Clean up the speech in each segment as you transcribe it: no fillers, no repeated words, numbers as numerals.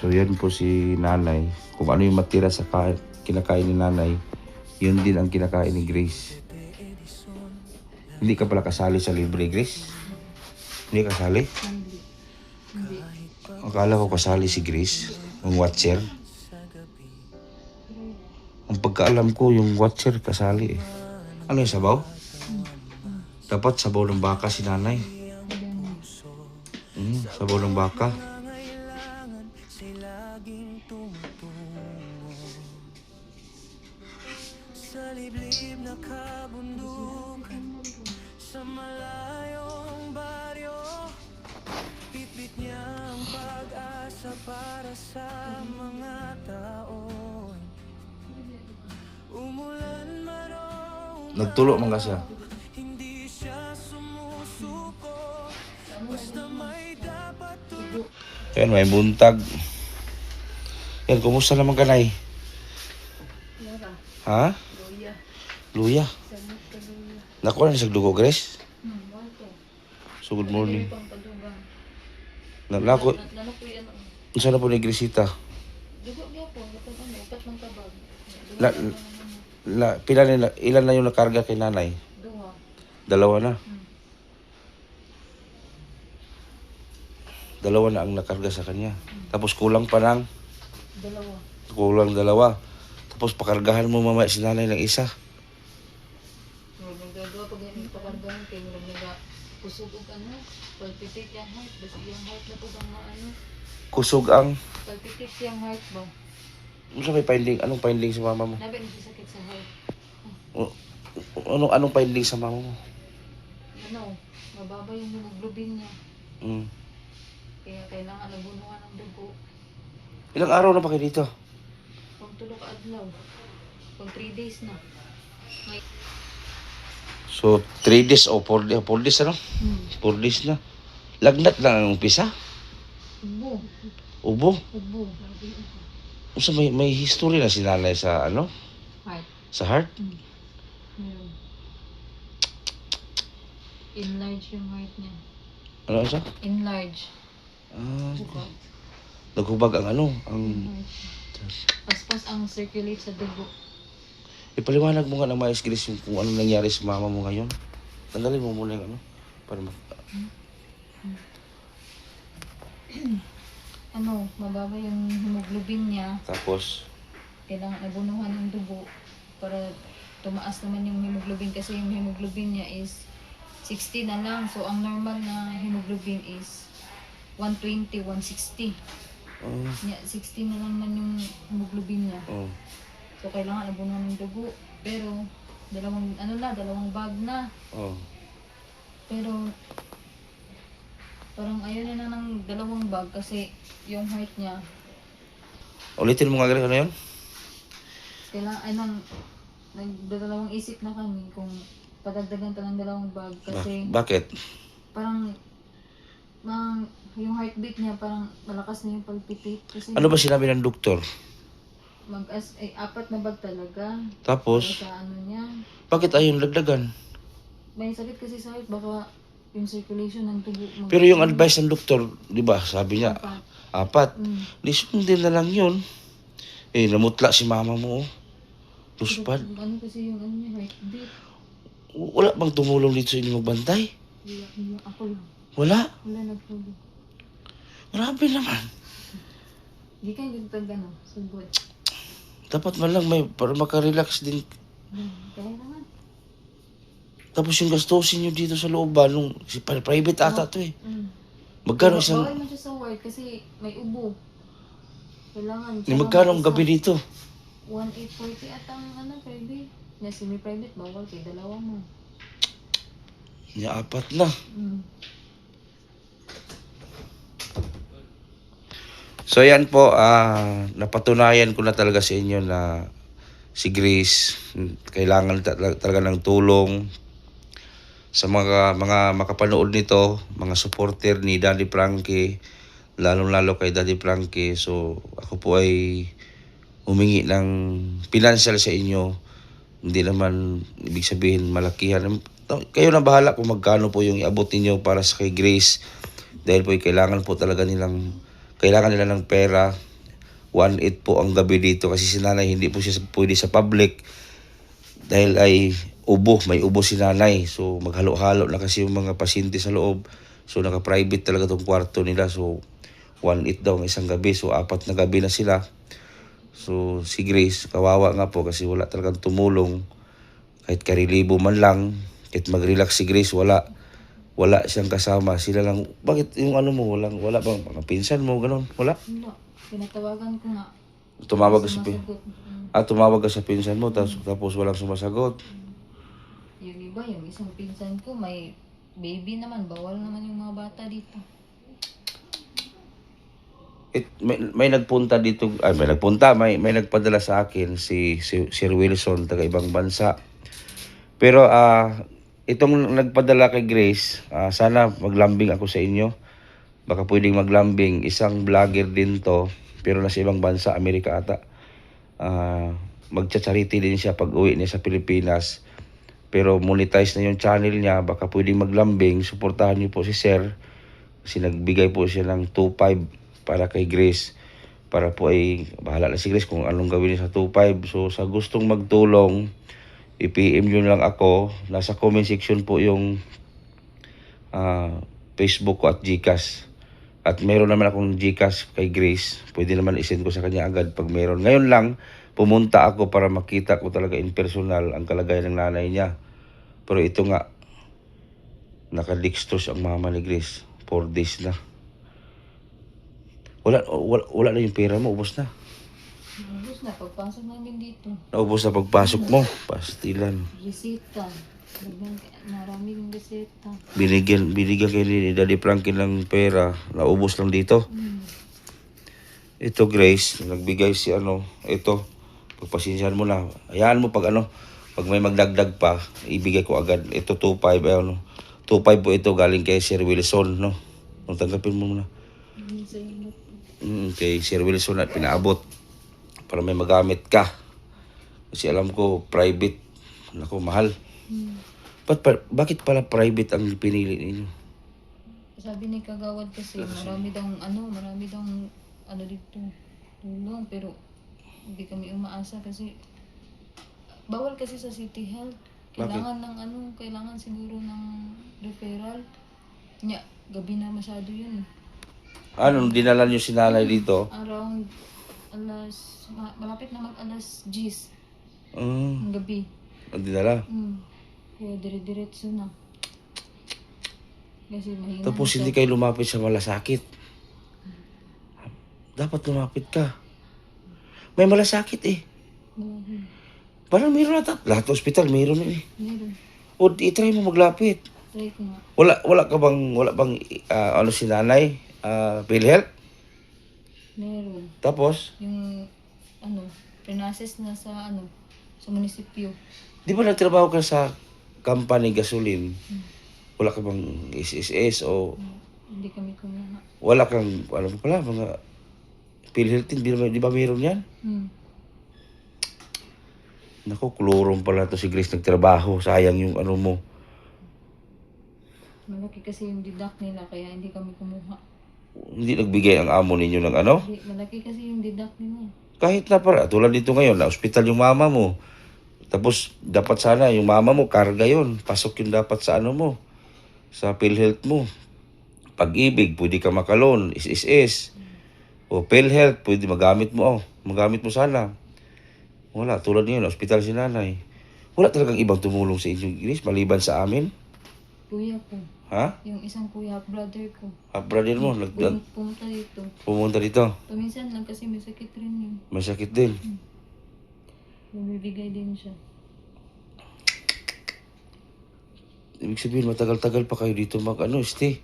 So yan po si nanay. Kung ano yung matira sa kinakain ni nanay, yun din ang kinakain ni Grace. Hindi ka pala kasali sa libre, Grace? Hindi kasali? Hindi. Akala ko kasali si Grace, yung watcher. Ang pagkaalam ko, yung watcher kasali eh. Ano yung sabaw? Dapat sabaw ng baka si nanay. Sabaw ng baka. Sa liblib na kabundukan, sa malayong baryo, bitbit niya ang pag-asa para sa mga tao. Umulan man o Nagtulo man ka siya. hindi siya sumusuko, basta may dapat Yan, may buntag. Yan, kumusta naman ka, Nay? Lara. Ha? Luya. Luya. Samot ka luya. Nakuha na sa dugo, Grace? Wato. So, good morning. Pang padugang. Nako, Lalo po yan. saan na po ni Grisita? Dugo niya po. Upat ng tabag. Ilan na yung nakarga kay nanay? Duha. Dalawa na. Dalawa na ang nakarga sa kanya. Tapos kulang pa ng Dalawa. dalawa. Tapos pakargahan mo mamaya si nanay ng isa. Magagawa pag yan yung pakargahan kayo. Kusog og ano. Palpitik yung heart. Basta yung heart na po bang maano. Kusog ang... Palpitik yung heart ba? Ano may finding? Anong finding sa mama mo? Nabi sakit sa heart. Anong finding sa mama mo? Ano? Mababa yung hemoglobin niya. Kaya kailangan nabunuhan ng dugo. Ilang araw na pa kayo dito? Kung tulog ka adlaw. Kung 3 days na. May... So, 3 days o 4 days ano? 4 days na. Lagnat lang ang umpisa. Ubo. Ubo. Ubo. So, may history na si nanay sa ano? Heart. Sa heart? Meron. Enlarge yung heart niya. Ano siya? Enlarge. Ah, naghubag ang ano? Ang... Paspas ang circulate sa dugo. Ipaliwanag mo nga ng maayos, Grace, yung kung ano nangyari sa mama mo ngayon. Tanggalin mo muna yung ano. Para Ano, mababa yung hemoglobin niya. Tapos, Kailangan nabunuhan ng dugo para tumaas naman yung hemoglobin kasi yung hemoglobin niya is 60 na lang. So, ang normal na hemoglobin is 120, 160. Yeah, 60 na lang man yung hemoglobin niya. So, kailangan nabunuhan ng dugo. Pero, dalawang bag na. Pero, parang ayaw na ng dalawang bag kasi yung heart niya, ulitin mo nga, Grace, ano yun? kailangan, nagdadalawang isip na kami kung padagdagan pa ng dalawang bag kasi Bakit? parang yung heartbeat niya parang malakas na yung palpitate kasi Ano ba sinabi ng doktor? apat na bag talaga. Tapos, Sa ano niya, bakit ayaw lagdagan? may sakit kasi sa heart, baka yung circulation ng tubo. Pero yung advice ng doktor, di ba, sabi niya, Apat. 4. Di sundin na lang yun. Namutla si mama mo. Luspad. Ano kasi yung ano niya, heartbeat. Wala bang tumulong dito sa inyong magbantay? Ako lang. Wala. Wala nagtulog. Grabe naman. Hindi kayo dito gano'n, sugod. Dapat man lang may, para makarelax din. Kaya naman. Tapos yung gastusin nyo dito sa looban, private ata to eh. Magkano isang... Bawal mo siya sa work kasi may ubo. Kailangan. Magkano ang gabi dito? 1,840 at ang ano, private. Yung semi-private, bawal kay dalawa mo. Apat na. So yan po, napatunayan ko na talaga sa inyo na si Grace kailangan talaga ng tulong sa mga makapanood nito, mga supporter ni Daddy Frankie, lalo kay Daddy Frankie. So ako po ay humingi ng financial sa inyo. Hindi naman ibig sabihin malakihan. Kayo na bahala kung magkano po yung iabot niyo para sa kay Grace, dahil po kailangan nila ng pera 1:08 po ang gabi dito kasi si nanay hindi po siya pwede sa public dahil ay may ubo si nanay. So maghalo-halo na kasi yung mga pasyente sa loob. So naka-private talaga tong kwarto nila. So 1:08 daw ang isang gabi. So 4 na gabi na sila. So si Grace, kawawa nga po kasi wala talagang tumulong. Kahit karilibo man lang, kahit mag-relax si Grace, wala siyang kasama. Sila lang, bakit yung ano mo, wala bang mga pinsan mo, ganun? Wala? Wala. Pinatawagan ko nga. Tumawag ka sa Sumasagot. tumawag ka sa pinsan mo, tapos walang sumasagot. Yung iba, yung isang pinsan ko, may baby naman. Bawal naman yung mga bata dito. May nagpunta dito, may nagpadala sa akin si Sir Wilson, taga ibang bansa. Pero itong nagpadala kay Grace, sana maglambing ako sa inyo. Baka pwedeng maglambing, isang vlogger din to, pero nasa ibang bansa, Amerika ata. Magcha-charity din siya pag uwi niya sa Pilipinas. Pero monetize na yung channel niya, baka pwedeng maglambing. Suportahan niyo po si Sir. Kasi nagbigay po siya ng 2.5 para kay Grace. Para po ay bahala na si Grace kung anong gawin niya sa 2.5. So sa gustong magtulong, i-PM nyo lang ako. Nasa comment section po yung Facebook ko at Gcash. At meron naman akong Gcash kay Grace. Pwede naman isend ko sa kanya agad pag meron. Ngayon lang, pumunta ako para makita ko talaga in personal ang kalagayan ng nanay niya. Pero ito nga, nakadextrose ang mama ni Grace. 4 days na. Wala na yung pera mo, ubos na. Ubus na, pagpasok namin dito. Naubos na pagpasok mo, pastilan. Resita. Maraming resita. Binigyan kayo ni Daddy Frankie ng pera, naubos lang dito. Ito Grace, nagbigay si ito, pagpasensyahan mo na. Hayaan mo pag may magdagdag pa, ibigay ko agad. Ito 2.5, 2.5 po ito galing kay Sir Wilson, no? Tanggapin mo muna. Kay Sir Wilson at pinaabot para may magamit ka. Kasi alam ko, private. Naku, mahal. Bakit pala private ang pinili ninyo? Sabi ni Kagawad kasi marami daw dito tulong, pero hindi kami umaasa kasi bawal kasi sa City Health. Kailangan siguro ng referral. Gabi na masyado yun. Dinala nyo si nanay dito? Around malapit na mag-alas 10 ng gabi. Ang dinala? Kaya dire-diretso na. Kasi mahina Tapos na siya. hindi kayo lumapit sa malasakit. Dapat lumapit ka. May malasakit eh. Parang meron na lahat ng ospital, meron na eh. Meron. O i-try mo maglapit. Try ko nga. Wala bang si nanay? PhilHealth? Meron. Tapos, Yung pinases na sa munisipyo. di ba nagtrabaho ka sa company gasoline? Wala ka bang SSS o Hindi kami kumuha. wala kang, mga PhilHealth, di ba meron yan? Naku, klorong pala to si Grace nagtrabaho. Sayang yung mo. Malaki kasi yung deduct nila kaya hindi kami kumuha. Hindi nagbigay ang amo ninyo ng Malaki kasi yung deduct nila. Kahit na para, tulad dito ngayon, na ospital yung mama mo. Tapos, dapat sana yung mama mo, karga yun. Pasok yung dapat sa mo, sa PhilHealth mo. Pag-ibig, pwede ka makalon, SSS. O PhilHealth, pwede magamit mo sana. Wala, tulad ngayon, ospital si nanay. Wala talagang ibang tumulong sa inyo, Grace, maliban sa amin. Kuya ko. Ha? Yung isang kuya, brother ko. Brother mo, Pumunta dito. pumunta dito. Paminsan lang kasi may sakit rin yun. May sakit din. Bumibigay din siya. Ibig sabihin, matagal-tagal pa kayo dito stay.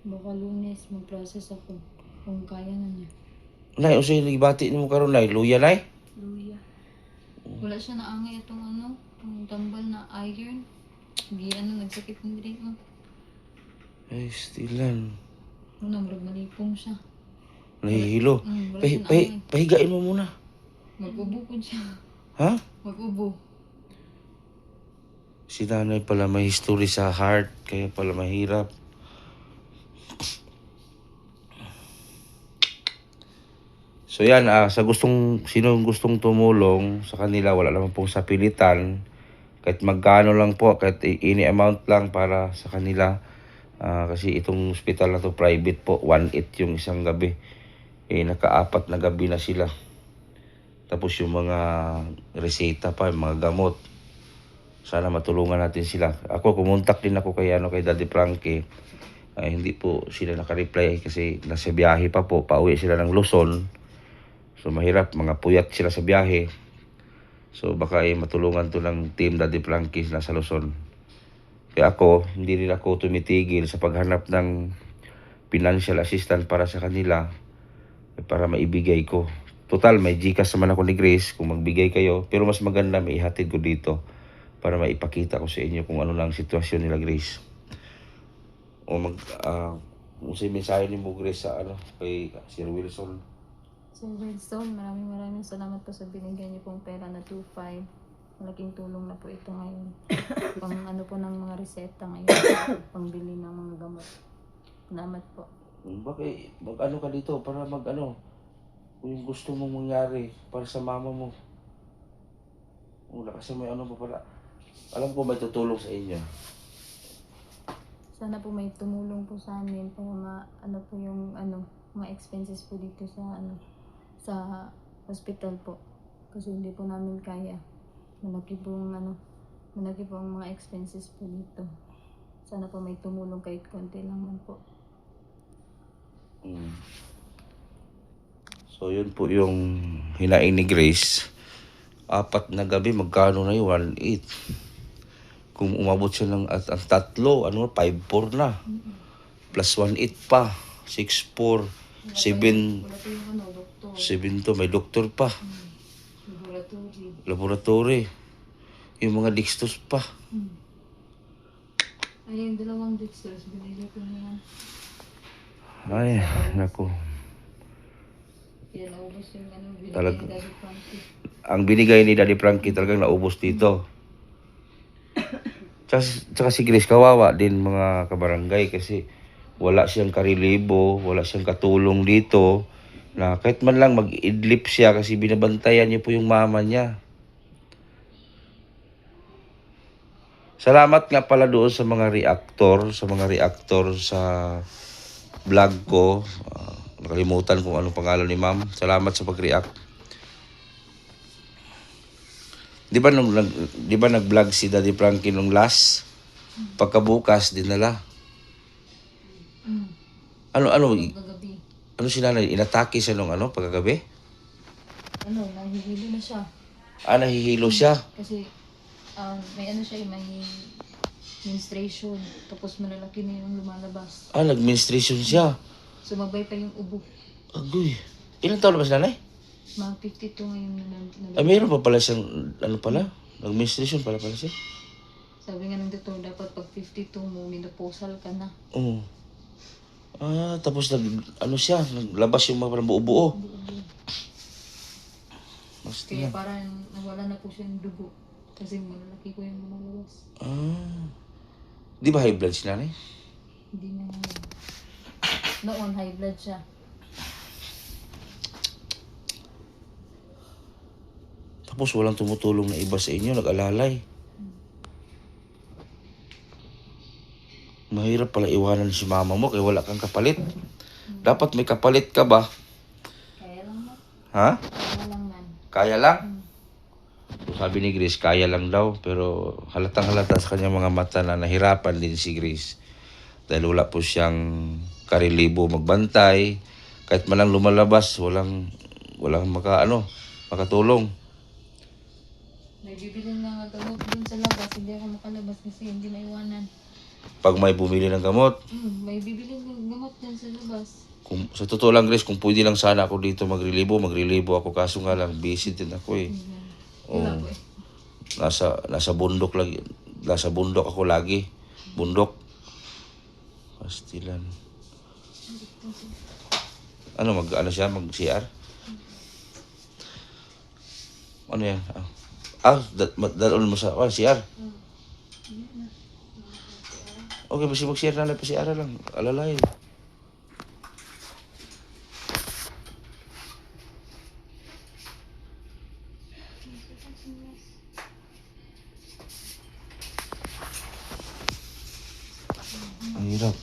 Baka Lunes, mag-process ako. Kung kaya na niya. Nay, usay nagibati mo karon nay, luya nay. Luya. Wala siya naangay itong itong tambal na iron. Hindi nagsakit ng drink mo. Ay, stilan. Marag malipong siya. Nahihilo. Wala siya naangay. Pahigain mo muna. Mag-ubo po siya. Ha? Mag-ubo. Si nanay pala may history sa heart, kaya pala mahirap. So yan, sino gustong tumulong sa kanila, wala naman pong sapilitan. Kahit magkano lang po, kahit any amount lang para sa kanila. Kasi itong hospital na to private po, 1/8 yung isang gabi. Naka-4 na gabi na sila. Tapos yung mga reseta pa, yung mga gamot. Sana matulungan natin sila. Ako, kumontak din ako kay Daddy Frankie. Hindi po sila nakareply kasi nasa biyahe pa po. Pauwi sila ng Luzon. So mahirap, mga puyat sila sa biyahe. So baka matulungan to ng team Daddy Frankie na sa Luzon. Kaya ako, hindi rin ako tumitigil sa paghanap ng financial assistance para sa kanila. Para maibigay ko. Total, may Gcash naman ako ni Grace kung magbigay kayo. Pero mas maganda may ihatid ko dito para maipakita ko sa inyo kung ano lang sitwasyon nila Grace. O kung si mensahe ni mo Grace sa kay Sir Wilson. Sir Redstone, maraming salamat po sa binigyan niyo pong pera na 2.5. Malaking tulong na po ito ngayon. Pang po ng mga reseta ngayon. Pangbili ng mga gamot. Salamat po. Bakit mag-ano ka dito para kung yung gusto mong mangyari para sa mama mo. Wala kasi may pa pala. Alam ko may tutulong sa inyo. Sana po may tumulong po sa amin para po yung mga expenses po dito sa hospital po. Kasi hindi po namin kaya. Malaki po ang mga expenses po dito. Sana po may tumulong kahit konti lang man po. So yun po yung hinaing ni Grace. 4 na gabi, magkano na yun? 1.8. Kung umabot siya ng ang tatlo, 5.4 na. Plus 1.8 pa. 6.4. 7. Wala po yung doktor. 7 to, may doktor pa. Laboratory. Yung mga dextrose pa. Ay, yung 2 dextrose, binili ko na yan. Ay, naku. Kaya naubos yung binigay Talag- ni Daddy Frankie. Ang binigay ni Daddy Frankie talagang naubos dito. Tsaka si Grace kawawa din mga kabarangay kasi wala siyang karelibo, wala siyang katulong dito na kahit man lang mag-idlip siya kasi binabantayan niya po yung mama niya. Salamat nga pala doon sa mga reactor sa vlog ko. Nakalimutan kung anong pangalan ni ma'am. Salamat sa pag-react. Di ba nag-vlog si Daddy Frankie nung last? Pagkabukas, dinala. Ano Pagkagabi. sila na inatake siya nung pagkagabi? Nahihilo na siya. Nahihilo siya. Kasi may may menstruation. Tapos malalaki na yung lumalabas. Nag-menstruation siya. Sumabay pa yung ubo. Agoy. Ilang taon na ba si nanay? Mga 52 ngayon Mayroon pa pala siyang, nag-menstruation pala siya. Sabi nga ng doktor, dapat pag 52 mo, menopausal ka na. Oo. Tapos naglabas yung mga parang buo-buo. Kaya parang nawala na po siya ng dugo. Kasi malalaki ko yung lumalabas. Di ba high blood si nanay? Hindi na ngayon. Noon, high blood siya. Tapos walang tumutulong na iba sa inyo, nag-alalay. Mahirap pala iwanan si mama mo kaya wala kang kapalit. Dapat may kapalit ka ba? Kaya lang man. Ha? Kaya lang man. Kaya lang? Sabi ni Grace, kaya lang daw. Pero halatang-halata sa kanyang mga mata na nahirapan din si Grace. Dahil wala po siyang karelibo magbantay. Kahit man lang lumalabas, walang makatulong. May bibili na gamot dun sa labas. Hindi ako makalabas kasi hindi maiwanan. Pag may bumili ng gamot, May bibili ng gamot dun sa labas. sa totoo lang Grace, kung pwede lang sana ako dito magrelibo ako. Kaso nga lang, busy din ako eh. Wala po eh. Nasa bundok lagi. Nasa bundok ako lagi. Bundok. Pastilan. Mag-CR? Ano yan? Dalon mo sa CR? Okay, basta mag-CR na lang, pa-CR lang. Alalay. Hirap.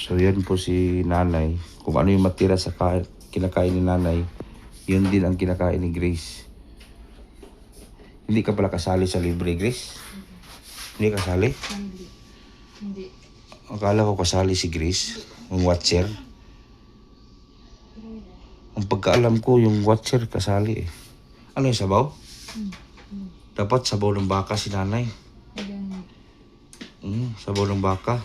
So yan po si nanay. Kung ano yung matira sa kinakain ni nanay, yun din ang kinakain ni Grace. Hindi ka pala kasali sa libre, Grace? Hindi kasali? Hindi. Hindi. Akala ko kasali si Grace, yung watcher. Ang pagkaalam ko, yung watcher kasali eh. Ano yung sabaw? Dapat sabaw ng baka si nanay. Sabaw ng baka.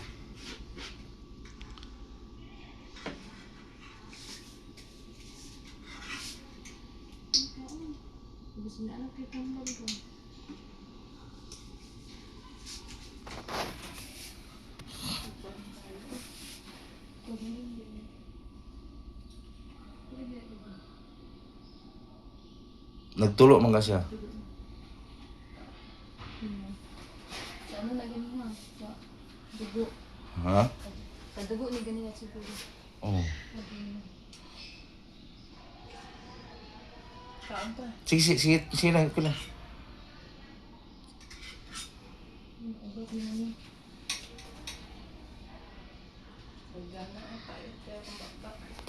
Nagtulo man ka siya. Sa ano na ganun ha? Sa dugo. Ha? Sa dugo ni ganun at siguro. Oh. Kaon ka. Sige na, ko na. Abot mo na niya.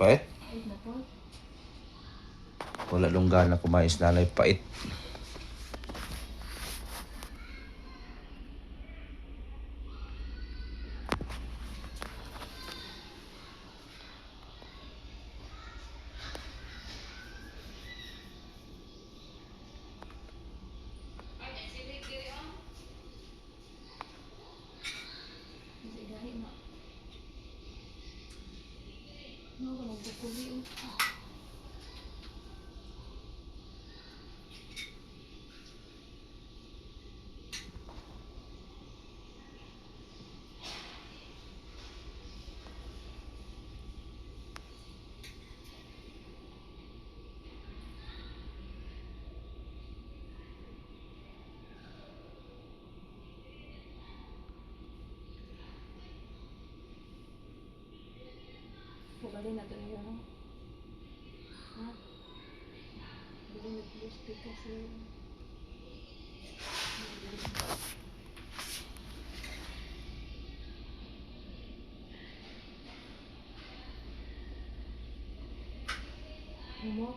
Pait? Ay, na po. Wala lunggana kumain si nanay, pait. Hindi dahil na. Ano ka nagbukuli o? Pagkalin natin yun, no? Ha? Hindi nag-plastic kasi. Ano?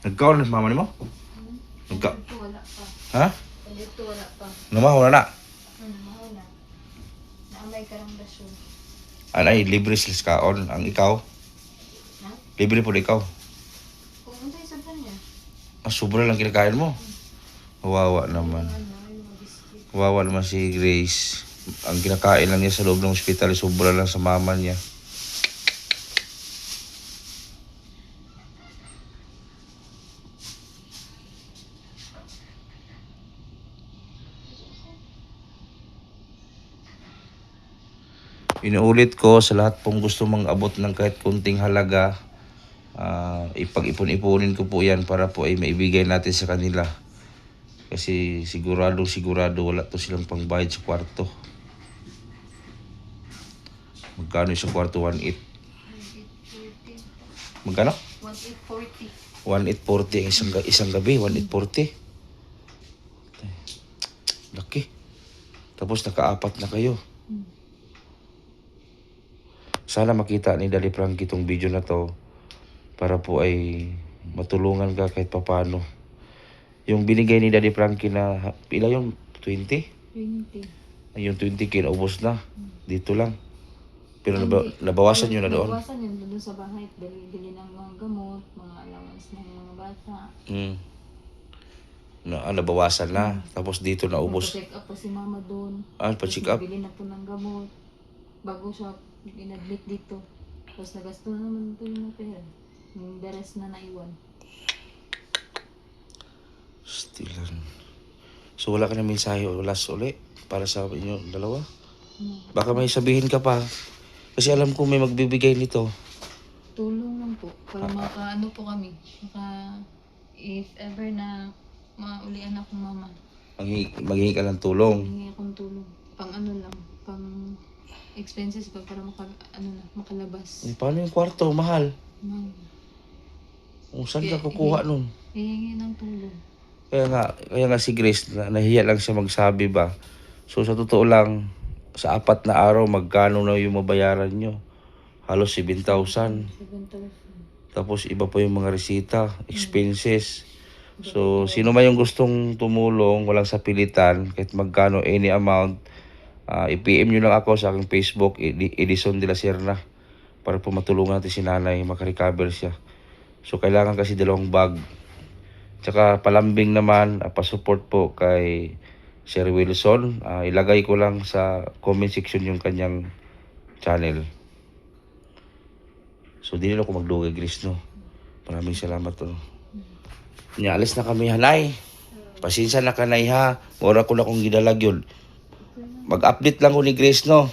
Nagkaon na mama nimo? Nagka... Ito wala pa. Ha? Ito wala pa. Namahaw na na. Mahal na. Naamay ka ng rasyon. Anay, libre sila sa kaon. Ang ikaw, Ha? libre po ikaw. Kung untay sa niya. Sobra lang kinakain mo. Kawawa naman. Ano, ay mga biscuit. Kawawa naman si Grace. Ang kinakain lang niya sa loob ng ospital, sobra lang sa mama niya. Inuulit ko sa lahat pong gusto mang abot ng kahit kunting halaga, ipag-ipon-ipunin ko po yan para po ay maibigay natin sa kanila. Kasi sigurado wala to silang pangbayad sa kwarto. Magkano yung sa kwarto? 1,800. 1840. Magkano? 1840. 1,840 ang isang gabi. 1,840. Laki. Tapos nakaapat na kayo. Sana makita ni Daddy Frankie itong video na to para po ay matulungan ka kahit papano. Yung binigay ni Daddy Frankie na pila yung 20? 20. Yung 20 kinaubos na. Dito lang. Pero Hindi. nabawasan nyo na doon. Nabawasan yun doon sa bahay. Bili ng mga gamot, mga allowance ng mga bata. Nabawasan na. Tapos dito naubos. Check up pa si mama doon. Pa-check up. Bili na po ng gamot. Bago siya in-admit dito. Tapos nagasto na naman ito yung mga pera. Yung the rest na naiwan. Stilan. So wala ka na mensahe o last uli para sa inyo dalawa? Baka may sabihin ka pa. Kasi alam ko may magbibigay nito. Tulong lang po. Para maka-ano po kami. If ever na maulian akong mama. Maghingi ka ng tulong. Hingi akong tulong. Pang ano lang. Pang expenses ko para makalabas. Paano yung kwarto? Mahal. Mahal. Saan ka kukuha nun? Hihingi ng tulong. Kaya nga si Grace, nahiya lang siya magsabi ba. So sa totoo lang, sa 4 na araw, magkano na yung mabayaran nyo? Halos 7,000. 7,000. Tapos iba pa yung mga resita, expenses. So sino man yung gustong tumulong, walang sapilitan, kahit magkano, any amount, i-PM nyo lang ako sa aking Facebook, Edison de la Serna, para po matulungan natin si nanay, makarecover siya. So kailangan kasi 2 bag. Tsaka palambing naman, pa-support po kay Sir Wilson. Ilagay ko lang sa comment section yung kanyang channel. So di na ako magdugay, Grace, no? Maraming salamat, no? Alis na kami, hanay. Pasensya na kanay, ha? Mura ko na kong gidalag yun. Mag-update lang ko ni Grace, no?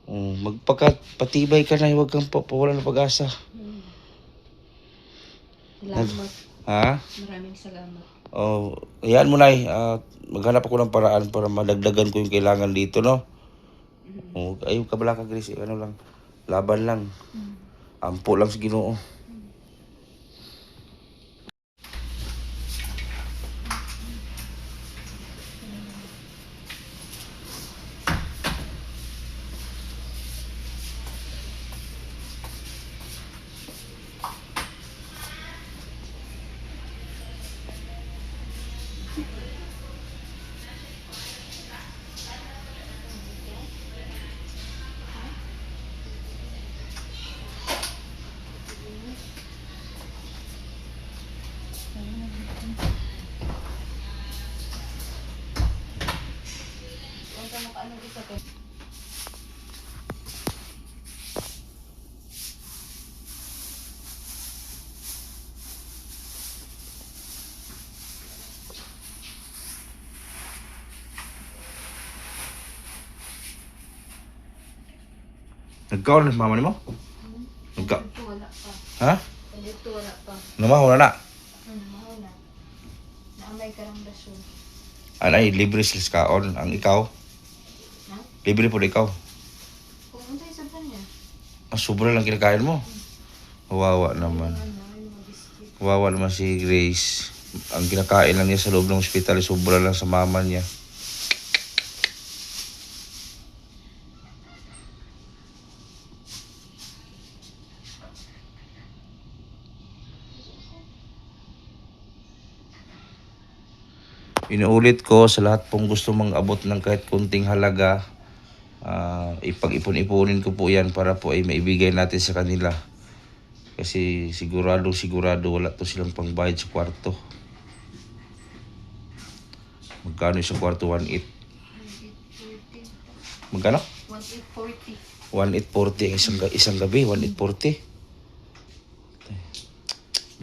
Magpakapatibay ka na, huwag kang pawalan ng pag-asa. Salamat. Ha? Maraming salamat. Ayan mo, Nay. Maghanap ako ng paraan para madagdagan ko yung kailangan dito, no? Ayun ka bala ka, Grace. Ano lang, laban lang. Ampo lang sa Ginoo. Huwag ka makaano isa ko. Nagkaon na mama nimo? Ito wala pa. Ha? Ito wala pa. Namahaw na na. Mahal na. Naamay ka ng rasyon. Anay, libre sila sa kaon. Ang ikaw, Ha? libre po ikaw. Kung untay sa niya. Sobra lang kinakain mo. Kawawa naman. Ano, ay mga biscuit. Kawawa naman si Grace. Ang kinakain lang niya sa loob ng ospital, sobra lang sa mama niya. Inuulit ko sa lahat pong gusto mang abot ng kahit kunting halaga, ipag-ipon-ipunin ko po yan para po ay maibigay natin sa kanila. Kasi sigurado wala to silang pangbayad sa kwarto. Magkano yung sa kwarto? 1.8. 1840. Magkano? 1840. 1.840 ang isang gabi. 1.840.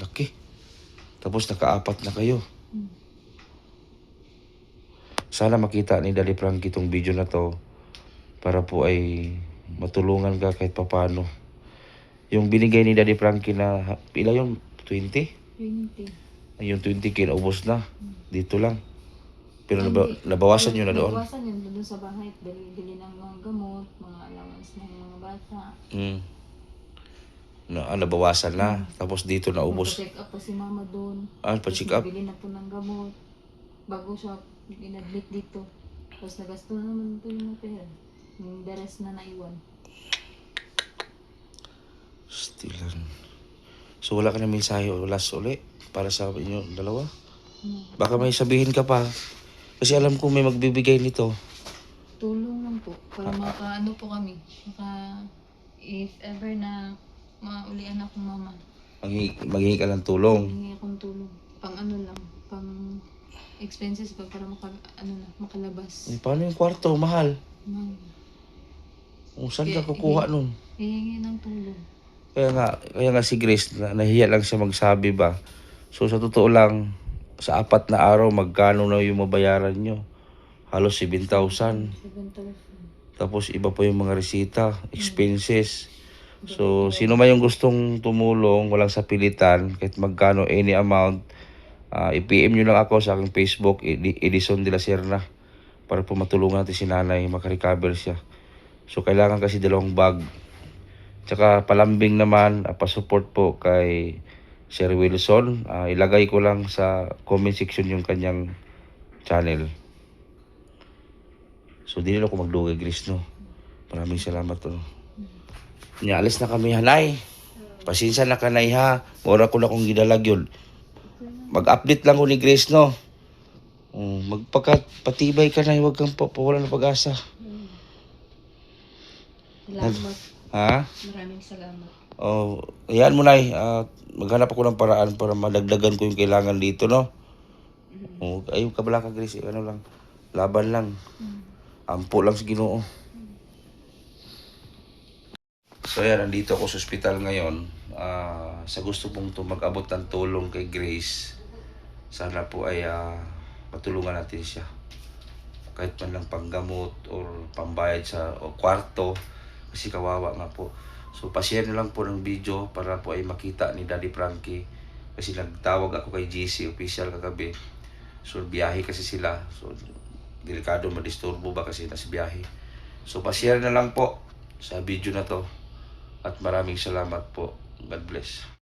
Laki. Tapos nakaapat na kayo. Sana makita ni Daddy Frankie itong video na to para po ay matulungan ka kahit papano. Yung binigay ni Daddy Frankie na, pila yung 20? 20. Yung 20 kinaubos na. Dito lang. Pero Hindi. nabawasan nyo na doon. Nabawasan yun doon sa bahay. Bili ng mga gamot, mga allowance ng mga bata. Nabawasan na. Tapos dito naubos. Check up pa si mama doon. Pa-check up? Bili na po ng gamot. Bago siya inadmit dito. Tapos nagasto na naman ito yung mga pera. Yung the rest na naiwan. Stilan. So wala ka na mensahe o last uli para sa inyo dalawa? Baka may sabihin ka pa. Kasi alam ko may magbibigay nito. Tulong lang po. Para maka-ano po kami. If ever na maulian akong mama. Maghingi ka ng tulong. Hingi akong tulong. Pang ano lang. Pang expenses pa para makalabas. Paano yung kwarto? Mahal. Saan ka kukuha nun? Hihingi ng tulong. Kaya nga si Grace, nahiya lang siya magsabi ba. So sa totoo lang, sa 4 na araw, magkano na yung mabayaran nyo? Halos 7,000. 7,000. Tapos iba pa yung mga resita, expenses. So sino man yung gustong tumulong, walang sapilitan, kahit magkano, any amount, i-PM nyo lang ako sa aking Facebook, Edison de la Serna, para po matulungan natin si nanay, makarecover siya. So kailangan kasi 2 bag. Tsaka palambing naman, pa-support po kay Sir Wilson. Ilagay ko lang sa comment section yung kanyang channel. So di na ako magdugay, Grace, no? Maraming salamat, no? Alis na kami, hanay. Pasensya na kanay, ha? Mura ko na kong gidalag yun. Mag-update lang ko ni Grace, no? Magpakapatibay ka na, huwag kang pawalan ng pag-asa. Salamat. Ha? Maraming salamat. Ayan mo, Nay. Maghanap ako ng paraan para madagdagan ko yung kailangan dito, no? Ayun ka bala ka, Grace. Ano lang. Laban lang. Ampo lang sa Ginoo. So yan, nandito ako sa ospital ngayon. Sa gusto pong mag-abot ng tulong kay Grace, sana po ay matulungan natin siya. Kahit man lang panggamot or pambayad sa kwarto. Kasi kawawa nga po. So pa-share na lang po ng video para po ay makita ni Daddy Frankie. Kasi nagtawag ako kay GC official kagabi. So biyahe kasi sila. So delikado madisturbo ba kasi nasa biyahe. So pa-share na lang po sa video na to. At maraming salamat po. God bless.